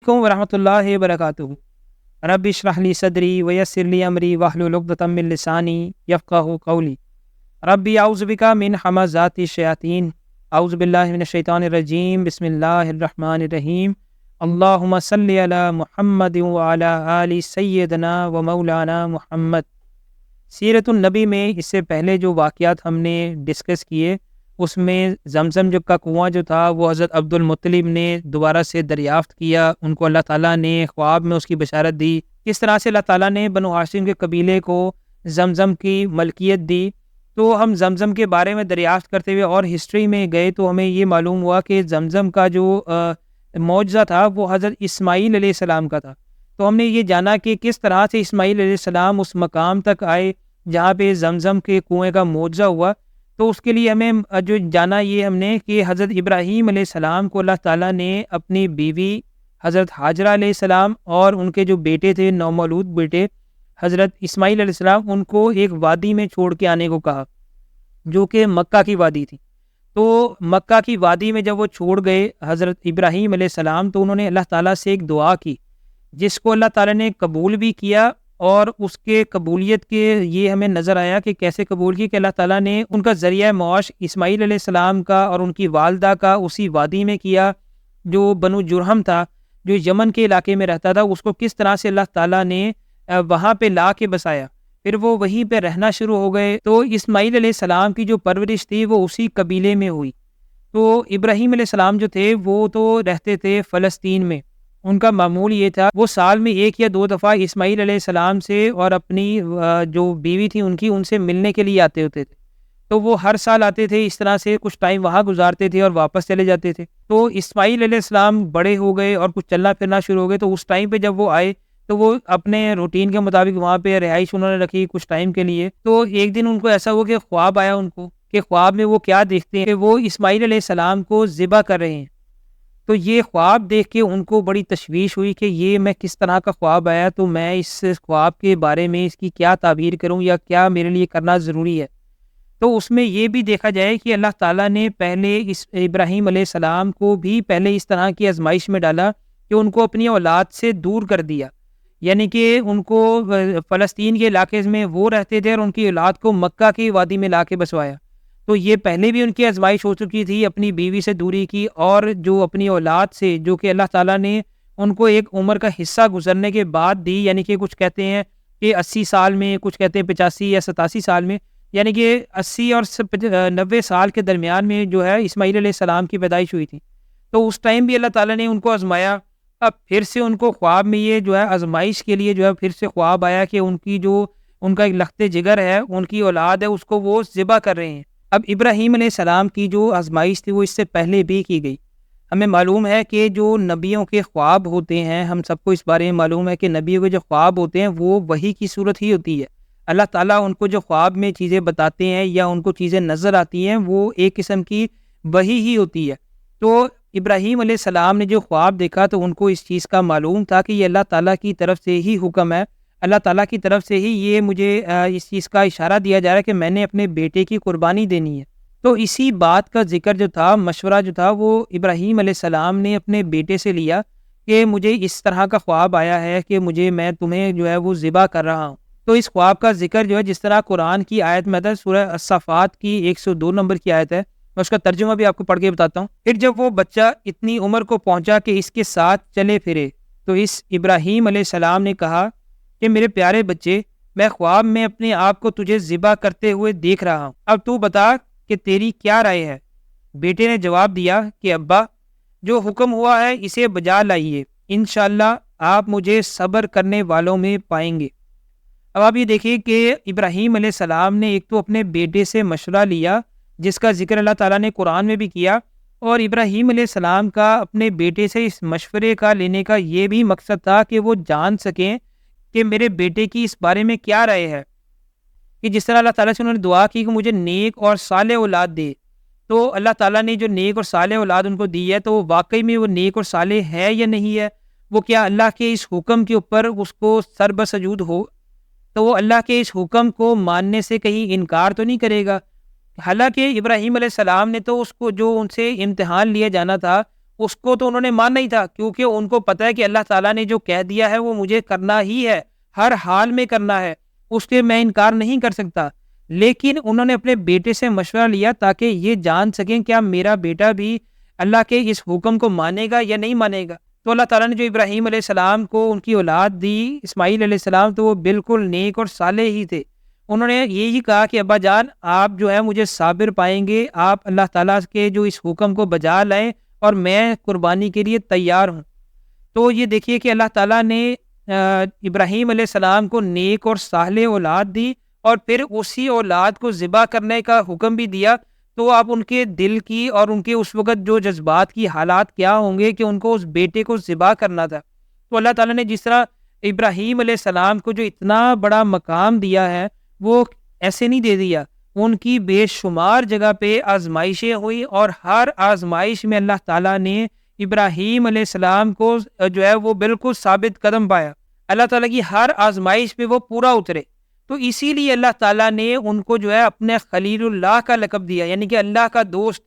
علیکم ورحمۃ اللہ وبرکاتہ۔ رب اشرح لی صدری ویسر لی امری واحلل عقدۃ من لسانی یفقہوا قولی۔ ربی اعوذ بک من ہمزات الشیاطین، اعوذ باللہ من الشیطان الرجیم، بسم اللہ الرحمن الرحیم۔ اللہم صلی علی محمد وعلی آل سیدنا و مولانا محمد۔ سیرت النبی میں اس سے پہلے جو واقعات ہم نے ڈسکس کیے، اس میں زمزم کا کنواں جو تھا وہ حضرت عبد المطلب نے دوبارہ سے دریافت کیا، ان کو اللہ تعالیٰ نے خواب میں اس کی بشارت دی، کس طرح سے اللہ تعالیٰ نے بنو ہاشم کے قبیلے کو زمزم کی ملکیت دی۔ تو ہم زمزم کے بارے میں دریافت کرتے ہوئے اور ہسٹری میں گئے تو ہمیں یہ معلوم ہوا کہ زمزم کا جو معجزہ تھا وہ حضرت اسماعیل علیہ السلام کا تھا۔ تو ہم نے یہ جانا کہ کس طرح سے اسماعیل علیہ السلام اس مقام تک آئے جہاں پہ زمزم کے کنویں کا معجزہ ہوا۔ تو اس کے لیے ہمیں جو جانا یہ ہم نے کہ حضرت ابراہیم علیہ السلام کو اللہ تعالیٰ نے اپنی بیوی حضرت حاجرہ علیہ السلام اور ان کے جو بیٹے تھے، نومولود بیٹے حضرت اسماعیل علیہ السلام، ان کو ایک وادی میں چھوڑ کے آنے کو کہا جو کہ مکہ کی وادی تھی۔ تو مکہ کی وادی میں جب وہ چھوڑ گئے حضرت ابراہیم علیہ السلام، تو انہوں نے اللہ تعالیٰ سے ایک دعا کی جس کو اللہ تعالیٰ نے قبول بھی کیا، اور اس کے قبولیت کے یہ ہمیں نظر آیا کہ کیسے قبول کی کہ اللہ تعالیٰ نے ان کا ذریعہ معاش اسماعیل علیہ السلام کا اور ان کی والدہ کا اسی وادی میں کیا جو بنو جرہم تھا، جو یمن کے علاقے میں رہتا تھا، اس کو کس طرح سے اللہ تعالیٰ نے وہاں پہ لا کے بسایا، پھر وہ وہیں پہ رہنا شروع ہو گئے۔ تو اسماعیل علیہ السلام کی جو پرورش تھی وہ اسی قبیلے میں ہوئی۔ تو ابراہیم علیہ السلام جو تھے وہ تو رہتے تھے فلسطین میں، ان کا معمول یہ تھا وہ سال میں 1 یا 2 دفعہ اسماعیل علیہ السلام سے اور اپنی جو بیوی تھی ان سے ملنے کے لیے آتے ہوتے تھے۔ تو وہ ہر سال آتے تھے، اس طرح سے کچھ ٹائم وہاں گزارتے تھے اور واپس چلے جاتے تھے۔ تو اسماعیل علیہ السلام بڑے ہو گئے اور کچھ چلنا پھرنا شروع ہو گئے، تو اس ٹائم پہ جب وہ آئے تو وہ اپنے روٹین کے مطابق وہاں پہ رہائش انہوں نے رکھی کچھ ٹائم کے لیے۔ تو ایک دن ان کو ایسا ہوا کہ خواب آیا ان کو، کہ خواب میں وہ کیا دیکھتے ہیں کہ وہ اسماعیل علیہ السلام کو ذبح کر رہے ہیں۔ تو یہ خواب دیکھ کے ان کو بڑی تشویش ہوئی کہ یہ میں کس طرح کا خواب آیا، تو میں اس خواب کے بارے میں اس کی کیا تعبیر کروں یا کیا میرے لیے کرنا ضروری ہے۔ تو اس میں یہ بھی دیکھا جائے کہ اللہ تعالیٰ نے پہلے اس ابراہیم علیہ السلام کو بھی پہلے اس طرح کی آزمائش میں ڈالا کہ ان کو اپنی اولاد سے دور کر دیا، یعنی کہ ان کو فلسطین کے علاقے میں وہ رہتے تھے اور ان کی اولاد کو مکہ کی وادی میں لا کے بسوایا۔ تو یہ پہلے بھی ان کی آزمائش ہو چکی تھی، اپنی بیوی سے دوری کی، اور جو اپنی اولاد سے جو کہ اللہ تعالیٰ نے ان کو ایک عمر کا حصہ گزرنے کے بعد دی، یعنی کہ کچھ کہتے ہیں کہ 80 سال میں، کچھ کہتے ہیں 85 یا 87 سال میں، یعنی کہ 80 اور 90 سال کے درمیان میں جو ہے اسماعیل علیہ السلام کی پیدائش ہوئی تھی۔ تو اس ٹائم بھی اللہ تعالیٰ نے ان کو آزمایا۔ اب پھر سے ان کو خواب میں یہ جو ہے آزمائش کے لیے جو ہے پھر سے خواب آیا کہ ان کا ایک لخت جگر ہے، ان کی اولاد ہے، اس کو وہ ذبح کر رہے ہیں۔ اب ابراہیم علیہ السلام کی جو آزمائش تھی وہ اس سے پہلے بھی کی گئی۔ ہمیں معلوم ہے کہ جو نبیوں کے خواب ہوتے ہیں، ہم سب کو اس بارے میں معلوم ہے کہ نبیوں کے جو خواب ہوتے ہیں وہ وحی کی صورت ہی ہوتی ہے۔ اللہ تعالیٰ ان کو جو خواب میں چیزیں بتاتے ہیں یا ان کو چیزیں نظر آتی ہیں وہ ایک قسم کی وحی ہی ہوتی ہے۔ تو ابراہیم علیہ السلام نے جو خواب دیکھا تو ان کو اس چیز کا معلوم تھا کہ یہ اللہ تعالیٰ کی طرف سے ہی حکم ہے، اللہ تعالیٰ کی طرف سے ہی یہ مجھے اس چیز کا اشارہ دیا جا رہا ہے کہ میں نے اپنے بیٹے کی قربانی دینی ہے۔ تو اسی بات کا ذکر جو تھا، مشورہ جو تھا، وہ ابراہیم علیہ السلام نے اپنے بیٹے سے لیا کہ مجھے اس طرح کا خواب آیا ہے کہ میں تمہیں جو ہے وہ ذبح کر رہا ہوں۔ تو اس خواب کا ذکر جو ہے جس طرح قرآن کی آیت میں تھا، سورہ الصافات کی 102 نمبر کی آیت ہے، میں اس کا ترجمہ بھی آپ کو پڑھ کے بتاتا ہوں۔ پھر جب وہ بچہ اتنی عمر کو پہنچا کہ اس کے ساتھ چلے پھرے، تو اس ابراہیم علیہ السلام نے کہا کہ میرے پیارے بچے، میں خواب میں اپنے آپ کو تجھے ذبح کرتے ہوئے دیکھ رہا ہوں، اب تو بتا کہ تیری کیا رائے ہے؟ بیٹے نے جواب دیا کہ ابا، جو حکم ہوا ہے اسے بجا لائیے، انشاءاللہ آپ مجھے صبر کرنے والوں میں پائیں گے۔ اب آپ یہ دیکھیے کہ ابراہیم علیہ السلام نے ایک تو اپنے بیٹے سے مشورہ لیا جس کا ذکر اللہ تعالیٰ نے قرآن میں بھی کیا، اور ابراہیم علیہ السلام کا اپنے بیٹے سے اس مشورے کا لینے کا یہ بھی مقصد تھا کہ وہ جان سکیں کہ میرے بیٹے کی اس بارے میں کیا رائے ہے، کہ جس طرح اللہ تعالیٰ سے انہوں نے دعا کی کہ مجھے نیک اور صالح اولاد دے، تو اللہ تعالیٰ نے جو نیک اور صالح اولاد ان کو دی ہے تو وہ واقعی میں وہ نیک اور صالح ہے یا نہیں ہے، وہ کیا اللہ کے اس حکم کے اوپر اس کو سر بسجود ہو، تو وہ اللہ کے اس حکم کو ماننے سے کہیں انکار تو نہیں کرے گا۔ حالانکہ ابراہیم علیہ السلام نے تو اس کو جو ان سے امتحان لیا جانا تھا اس کو تو انہوں نے ماننا ہی تھا، کیونکہ ان کو پتہ ہے کہ اللہ تعالیٰ نے جو کہہ دیا ہے وہ مجھے کرنا ہی ہے، ہر حال میں کرنا ہے، اس کے میں انکار نہیں کر سکتا۔ لیکن انہوں نے اپنے بیٹے سے مشورہ لیا تاکہ یہ جان سکیں کیا میرا بیٹا بھی اللہ کے اس حکم کو مانے گا یا نہیں مانے گا۔ تو اللہ تعالیٰ نے جو ابراہیم علیہ السلام کو ان کی اولاد دی، اسماعیل علیہ السلام، تو وہ بالکل نیک اور صالح ہی تھے۔ انہوں نے یہی کہا کہ ابا جان آپ جو ہے مجھے صابر پائیں گے، آپ اللہ تعالیٰ کے جو اس حکم کو بجا لائیں اور میں قربانی کے لیے تیار ہوں۔ تو یہ دیکھیے کہ اللہ تعالیٰ نے ابراہیم علیہ السلام کو نیک اور صالح اولاد دی، اور پھر اسی اولاد کو ذبح کرنے کا حکم بھی دیا۔ تو آپ ان کے دل کی اور ان کے اس وقت جو جذبات کی حالات کیا ہوں گے کہ ان کو اس بیٹے کو ذبح کرنا تھا۔ تو اللہ تعالیٰ نے جس طرح ابراہیم علیہ السلام کو جو اتنا بڑا مقام دیا ہے وہ ایسے نہیں دے دیا، ان کی بے شمار جگہ پہ آزمائشیں ہوئی، اور ہر آزمائش میں اللہ تعالیٰ نے ابراہیم علیہ السلام کو جو ہے وہ بالکل ثابت قدم پایا۔ اللہ تعالیٰ کی ہر آزمائش پہ وہ پورا اترے، تو اسی لیے اللہ تعالیٰ نے ان کو جو ہے اپنے خلیل اللہ کا لقب دیا، یعنی کہ اللہ کا دوست۔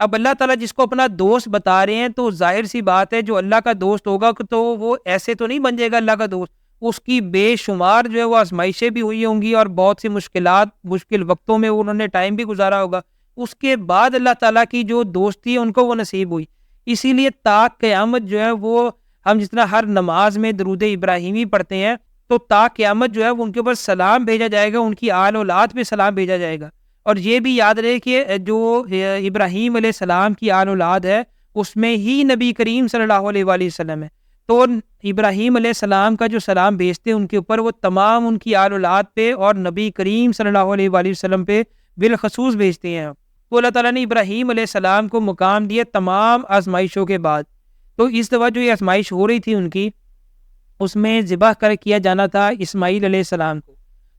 اب اللہ تعالیٰ جس کو اپنا دوست بتا رہے ہیں تو ظاہر سی بات ہے جو اللہ کا دوست ہوگا تو وہ ایسے تو نہیں بن جائے گا اللہ کا دوست، اس کی بے شمار جو ہے وہ آزمائشیں بھی ہوئی ہوں گی، اور بہت سی مشکل وقتوں میں انہوں نے ٹائم بھی گزارا ہوگا، اس کے بعد اللہ تعالیٰ کی جو دوستی ہے ان کو وہ نصیب ہوئی۔ اسی لیے تا قیامت جو ہے وہ ہم جتنا ہر نماز میں درود ابراہیمی پڑھتے ہیں تو تا قیامت جو ہے وہ ان کے اوپر سلام بھیجا جائے گا، ان کی آل اولاد پہ سلام بھیجا جائے گا۔ اور یہ بھی یاد رہے کہ جو ابراہیم علیہ السلام کی آل اولاد ہے اس میں ہی نبی کریم صلی اللہ علیہ وآلہ وسلم ہے، تو ابراہیم علیہ السلام کا جو سلام بھیجتے ہیں ان کے اوپر وہ تمام ان کی آل اولاد پہ اور نبی کریم صلی اللہ علیہ وآلہ وسلم پہ بالخصوص بھیجتے ہیں۔ تو اللہ تعالیٰ نے ابراہیم علیہ السلام کو مقام دیا تمام آزمائشوں کے بعد۔ تو اس دفعہ جو یہ آزمائش ہو رہی تھی ان کی، اس میں ذبح کیا جانا تھا اسماعیل علیہ السلام کو۔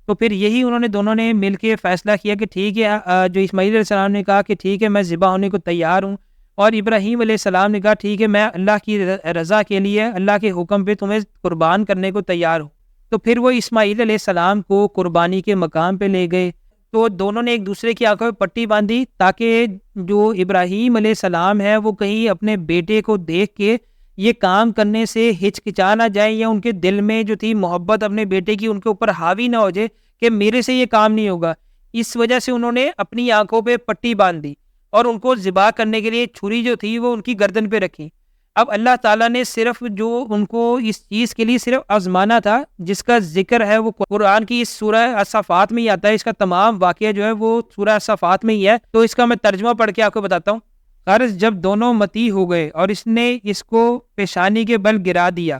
تو پھر یہی انہوں نے دونوں نے مل کے فیصلہ کیا کہ ٹھیک ہے، جو اسماعیل علیہ السلام نے کہا کہ ٹھیک ہے میں ذبح ہونے کو تیار ہوں، اور ابراہیم علیہ السلام نے کہا ٹھیک ہے میں اللہ کی رضا کے لیے اللہ کے حکم پہ تمہیں قربان کرنے کو تیار ہوں۔ تو پھر وہ اسماعیل علیہ السلام کو قربانی کے مقام پہ لے گئے، تو دونوں نے ایک دوسرے کی آنکھوں پہ پٹی باندھی تاکہ جو ابراہیم علیہ السلام ہے وہ کہیں اپنے بیٹے کو دیکھ کے یہ کام کرنے سے ہچکچا نہ جائیں، یا ان کے دل میں جو تھی محبت اپنے بیٹے کی ان کے اوپر حاوی نہ ہو جائے کہ میرے سے یہ کام نہیں ہوگا۔ اس وجہ سے انہوں نے اپنی آنکھوں پہ پٹی باندھ دی اور ان کو ذبح کرنے کے لیے چھری جو تھی وہ ان کی گردن پہ رکھی۔ اب اللہ تعالیٰ نے صرف جو ان کو اس چیز کے لیے صرف آزمانا تھا، جس کا ذکر ہے وہ قرآن کی اس سورہ الصافات میں ہی آتا ہے، اس کا تمام واقعہ جو ہے وہ سورہ الصافات میں ہی ہے، تو اس کا میں ترجمہ پڑھ کے آپ کو بتاتا ہوں۔ غرض جب دونوں متی ہو گئے اور اس نے اس کو پیشانی کے بل گرا دیا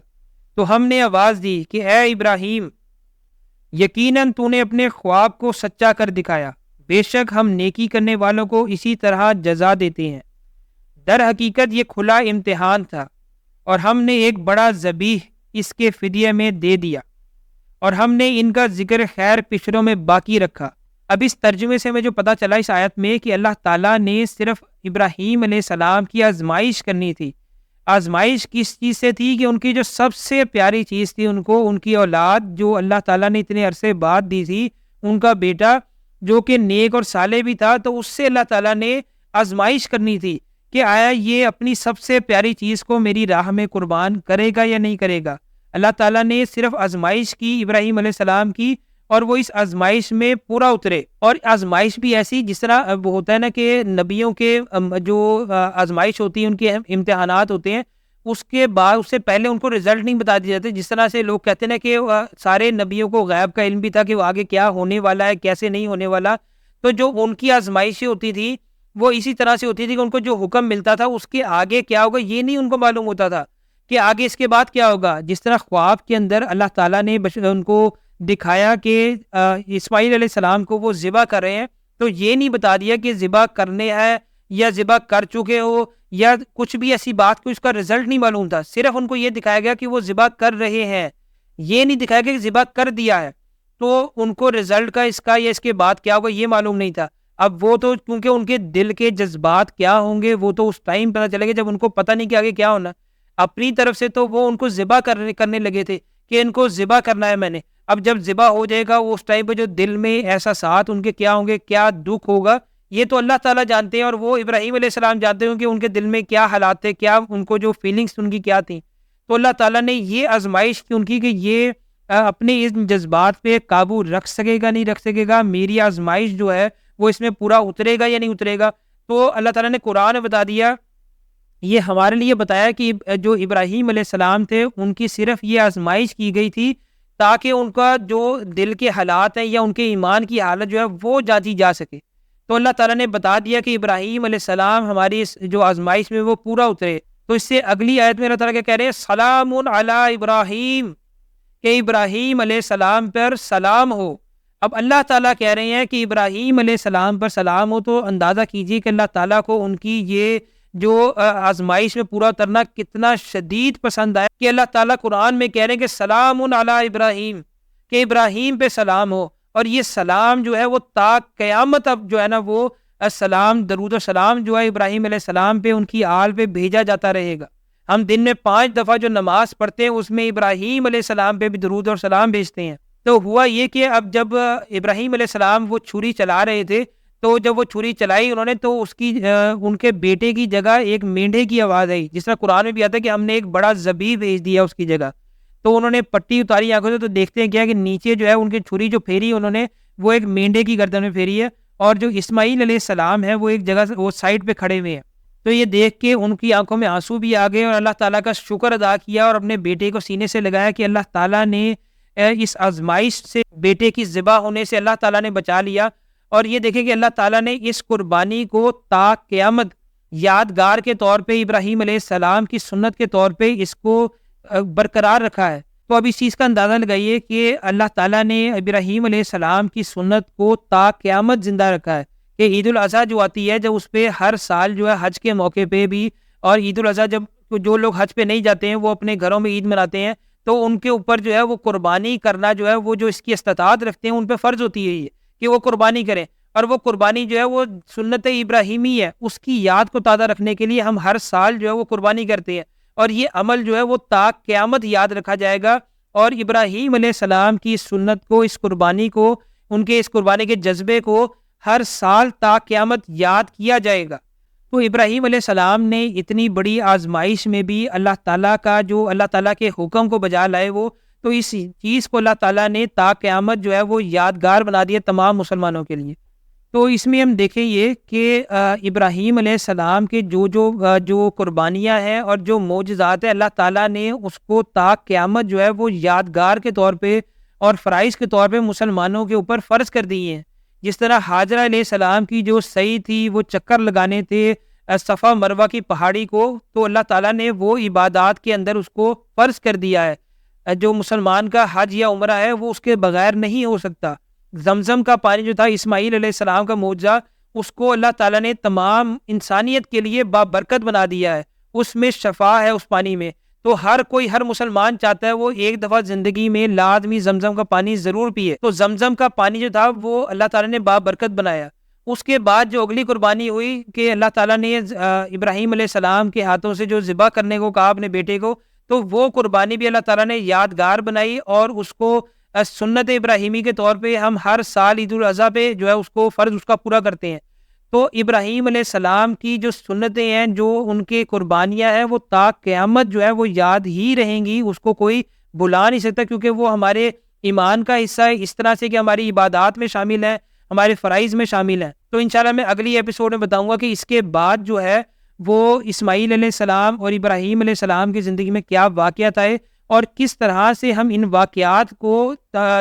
تو ہم نے آواز دی کہ اے ابراہیم، یقیناً تو نے اپنے خواب کو سچا کر دکھایا، بے شک ہم نیکی کرنے والوں کو اسی طرح جزا دیتے ہیں۔ در حقیقت یہ کھلا امتحان تھا، اور ہم نے ایک بڑا ذبیح اس کے فدیے میں دے دیا، اور ہم نے ان کا ذکر خیر پشروں میں باقی رکھا۔ اب اس ترجمے سے میں جو پتہ چلا اس آیت میں کہ اللہ تعالیٰ نے صرف ابراہیم علیہ السلام کی آزمائش کرنی تھی۔ آزمائش کس چیز سے تھی کہ ان کی جو سب سے پیاری چیز تھی، ان کو ان کی اولاد جو اللہ تعالیٰ نے اتنے عرصے بعد دی تھی، ان کا بیٹا جو کہ نیک اور صالح بھی تھا، تو اس سے اللہ تعالیٰ نے آزمائش کرنی تھی کہ آیا یہ اپنی سب سے پیاری چیز کو میری راہ میں قربان کرے گا یا نہیں کرے گا۔ اللہ تعالیٰ نے صرف آزمائش کی ابراہیم علیہ السلام کی، اور وہ اس آزمائش میں پورا اترے۔ اور آزمائش بھی ایسی جس طرح وہ ہوتا ہے نا کہ نبیوں کے جو آزمائش ہوتی ہے، ان کے امتحانات ہوتے ہیں، اس کے بعد اس سے پہلے ان کو رزلٹ نہیں بتا دیے جاتے، جس طرح سے لوگ کہتے ہیں نا کہ سارے نبیوں کو غیب کا علم بھی تھا کہ وہ آگے کیا ہونے والا ہے، کیسے نہیں ہونے والا۔ تو جو ان کی آزمائشیں ہوتی تھی وہ اسی طرح سے ہوتی تھی کہ ان کو جو حکم ملتا تھا اس کے آگے کیا ہوگا یہ نہیں ان کو معلوم ہوتا تھا کہ آگے اس کے بعد کیا ہوگا۔ جس طرح خواب کے اندر اللہ تعالیٰ نے ان کو دکھایا کہ اسماعیل علیہ السلام کو وہ ذبح کر رہے ہیں، تو یہ نہیں بتا دیا کہ ذبح کرنے ہے یا ذبح کر چکے ہو یا کچھ بھی ایسی بات کو اس کا رزلٹ نہیں معلوم تھا، صرف ان کو یہ دکھایا گیا کہ وہ ذبح کر رہے ہیں، یہ نہیں دکھایا گیا کہ ذبح کر دیا ہے، تو ان کو رزلٹ کا اس کا یا اس کے بعد کیا ہوگا یہ معلوم نہیں تھا۔ اب وہ تو کیونکہ ان کے دل کے جذبات کیا ہوں گے وہ تو اس ٹائم پتہ چلے گا جب ان کو پتہ نہیں کہ آگے کیا ہونا۔ اپنی طرف سے تو وہ ان کو ذبح کرنے لگے تھے کہ ان کو ذبح کرنا ہے میں نے، اب جب ذبح ہو جائے گا وہ اس ٹائم پہ جو دل میں احساسات ان کے کیا ہوں گے، کیا دکھ ہوگا، یہ تو اللہ تعالیٰ جانتے ہیں، اور وہ ابراہیم علیہ السلام جانتے ہیں کہ ان کے دل میں کیا حالات تھے، کیا ان کو جو فیلنگس ان کی کیا تھیں۔ تو اللہ تعالیٰ نے یہ آزمائش کی ان کی کہ یہ اپنے ان جذبات پہ قابو رکھ سکے گا نہیں رکھ سکے گا، میری آزمائش جو ہے وہ اس میں پورا اترے گا یا نہیں اترے گا۔ تو اللہ تعالیٰ نے قرآن میں بتا دیا، یہ ہمارے لیے بتایا کہ جو ابراہیم علیہ السلام تھے ان کی صرف یہ آزمائش کی گئی تھی تاکہ ان کا جو دل کے حالات ہیں یا ان کے ایمان کی حالت جو ہے وہ جانچی جا سکے۔ تو اللہ تعالیٰ نے بتا دیا کہ ابراہیم علیہ السلام ہماری اس جو آزمائش میں وہ پورا اترے۔ تو اس سے اگلی آیت میں اللہ تعالیٰ کیا کہہ رہے ہیں، سلام علی ابراہیم، کہ ابراہیم علیہ السلام پر سلام ہو۔ اب اللہ تعالیٰ کہہ رہے ہیں کہ ابراہیم علیہ السلام پر سلام ہو، تو اندازہ کیجیے کہ اللہ تعالیٰ کو ان کی یہ جو آزمائش میں پورا اترنا کتنا شدید پسند آیا کہ اللہ تعالیٰ قرآن میں کہہ رہے ہیں کہ سلام علی ابراہیم، کہ ابراہیم پہ سلام ہو۔ اور یہ سلام جو ہے وہ تا قیامت اب جو ہے نا وہ السلام، درود و سلام جو ہے ابراہیم علیہ السلام پہ، ان کی آل پہ بھیجا جاتا رہے گا۔ ہم دن میں 5 دفعہ جو نماز پڑھتے ہیں اس میں ابراہیم علیہ السلام پہ بھی درود اور سلام بھیجتے ہیں۔ تو ہوا یہ کہ اب جب ابراہیم علیہ السلام وہ چھری چلا رہے تھے، تو جب وہ چھری چلائی انہوں نے، تو اس کی ان کے بیٹے کی جگہ ایک مینڈھے کی آواز آئی، جس طرح قرآن میں بھی آتا ہے کہ ہم نے ایک بڑا ذبیح بھیج دیا اس کی جگہ۔ تو انہوں نے پٹی اتاری آنکھوں سے، تو دیکھتے ہیں کیا کہ نیچے جو ہے ان کی چھری جو پھیری انہوں نے وہ ایک مینڈھے کی گردن میں پھیری ہے، اور جو اسماعیل علیہ السلام ہے وہ ایک جگہ وہ سائڈ پہ کھڑے ہوئے ہیں۔ تو یہ دیکھ کے ان کی آنکھوں میں آنسو بھی آ گئے، اور اللہ تعالیٰ کا شکر ادا کیا اور اپنے بیٹے کو سینے سے لگایا کہ اللہ تعالیٰ نے اس آزمائش سے، بیٹے کی ذبح ہونے سے اللہ تعالیٰ نے بچا لیا۔ اور یہ دیکھیں کہ اللہ تعالیٰ نے اس قربانی کو تا قیامت یادگار کے طور پہ، ابراہیم علیہ السلام کی سنت کے طور پہ اس کو برقرار رکھا ہے۔ تو اب اس چیز کا اندازہ لگائیے کہ اللہ تعالیٰ نے ابراہیم علیہ السلام کی سنت کو تا قیامت زندہ رکھا ہے، کہ عید الاضحیٰ جو آتی ہے، جب اس پہ ہر سال جو ہے حج کے موقع پہ بھی، اور عید الاضحیٰ جب جو لوگ حج پہ نہیں جاتے ہیں وہ اپنے گھروں میں عید مناتے ہیں، تو ان کے اوپر جو ہے وہ قربانی کرنا جو ہے وہ جو اس کی استطاعت رکھتے ہیں ان پہ فرض ہوتی ہے یہ کہ وہ قربانی کریں۔ اور وہ قربانی جو ہے وہ سنت ابراہیمی ہے، اس کی یاد کو تازہ رکھنے کے لیے ہم ہر سال جو ہے وہ قربانی کرتے ہیں، اور یہ عمل جو ہے وہ تا قیامت یاد رکھا جائے گا۔ اور ابراہیم علیہ السلام کی سنت کو، اس قربانی کو، ان کے اس قربانی کے جذبے کو ہر سال تا قیامت یاد کیا جائے گا۔ تو ابراہیم علیہ السلام نے اتنی بڑی آزمائش میں بھی اللہ تعالیٰ کا جو اللہ تعالیٰ کے حکم کو بجا لائے وہ، تو اس چیز کو اللہ تعالیٰ نے تا قیامت جو ہے وہ یادگار بنا دیا تمام مسلمانوں کے لیے۔ تو اس میں ہم دیکھیں یہ کہ ابراہیم علیہ السلام کے جو قربانیاں ہیں اور جو معجزات ہیں، اللہ تعالیٰ نے اس کو تا قیامت جو ہے وہ یادگار کے طور پہ اور فرائض کے طور پہ مسلمانوں کے اوپر فرض کر دیے ہیں۔ جس طرح حاجرہ علیہ السلام کی جو سعی تھی، وہ چکر لگانے تھے صفا مروہ کی پہاڑی کو، تو اللہ تعالیٰ نے وہ عبادات کے اندر اس کو فرض کر دیا ہے۔ جو مسلمان کا حج یا عمرہ ہے وہ اس کے بغیر نہیں ہو سکتا۔ زمزم کا پانی جو تھا اسماعیل علیہ السلام کا معجزہ، اس کو اللہ تعالیٰ نے تمام انسانیت کے لیے بابرکت بنا دیا ہے، اس میں شفا ہے اس پانی میں۔ تو ہر مسلمان چاہتا ہے وہ ایک دفعہ زندگی میں لازمی زمزم کا پانی ضرور پیے۔ تو زمزم کا پانی جو تھا وہ اللہ تعالیٰ نے بابرکت بنایا۔ اس کے بعد جو اگلی قربانی ہوئی کہ اللہ تعالیٰ نے ابراہیم علیہ السلام کے ہاتھوں سے جو ذبح کرنے کو کہا اپنے بیٹے کو، تو وہ قربانی بھی اللہ تعالیٰ نے یادگار بنائی، اور اس کو سنت ابراہیمی کے طور پہ ہم ہر سال عید الاضحیٰ پہ جو ہے اس کو فرض اس کا پورا کرتے ہیں۔ تو ابراہیم علیہ السلام کی جو سنتیں ہیں، جو ان کے قربانیاں ہیں، وہ تا قیامت جو ہے وہ یاد ہی رہیں گی، اس کو کوئی بلا نہیں سکتا، کیونکہ وہ ہمارے ایمان کا حصہ ہے، اس طرح سے کہ ہماری عبادات میں شامل ہیں، ہمارے فرائض میں شامل ہیں۔ تو انشاءاللہ میں اگلی ایپیسوڈ میں بتاؤں گا کہ اس کے بعد جو ہے وہ اسماعیل علیہ السلام اور ابراہیم علیہ السلام کی زندگی میں کیا واقعات آئے، اور کس طرح سے ہم ان واقعات کو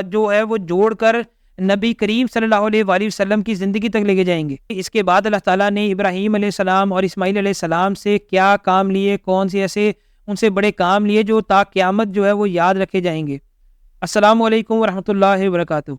جو ہے وہ جوڑ کر نبی کریم صلی اللہ علیہ وآلہ وسلم کی زندگی تک لے کے جائیں گے۔ اس کے بعد اللہ تعالیٰ نے ابراہیم علیہ السلام اور اسماعیل علیہ السلام سے کیا کام لیے، کون سے ایسے ان سے بڑے کام لیے جو تا قیامت جو ہے وہ یاد رکھے جائیں گے۔ السلام علیکم ورحمۃ اللہ وبرکاتہ۔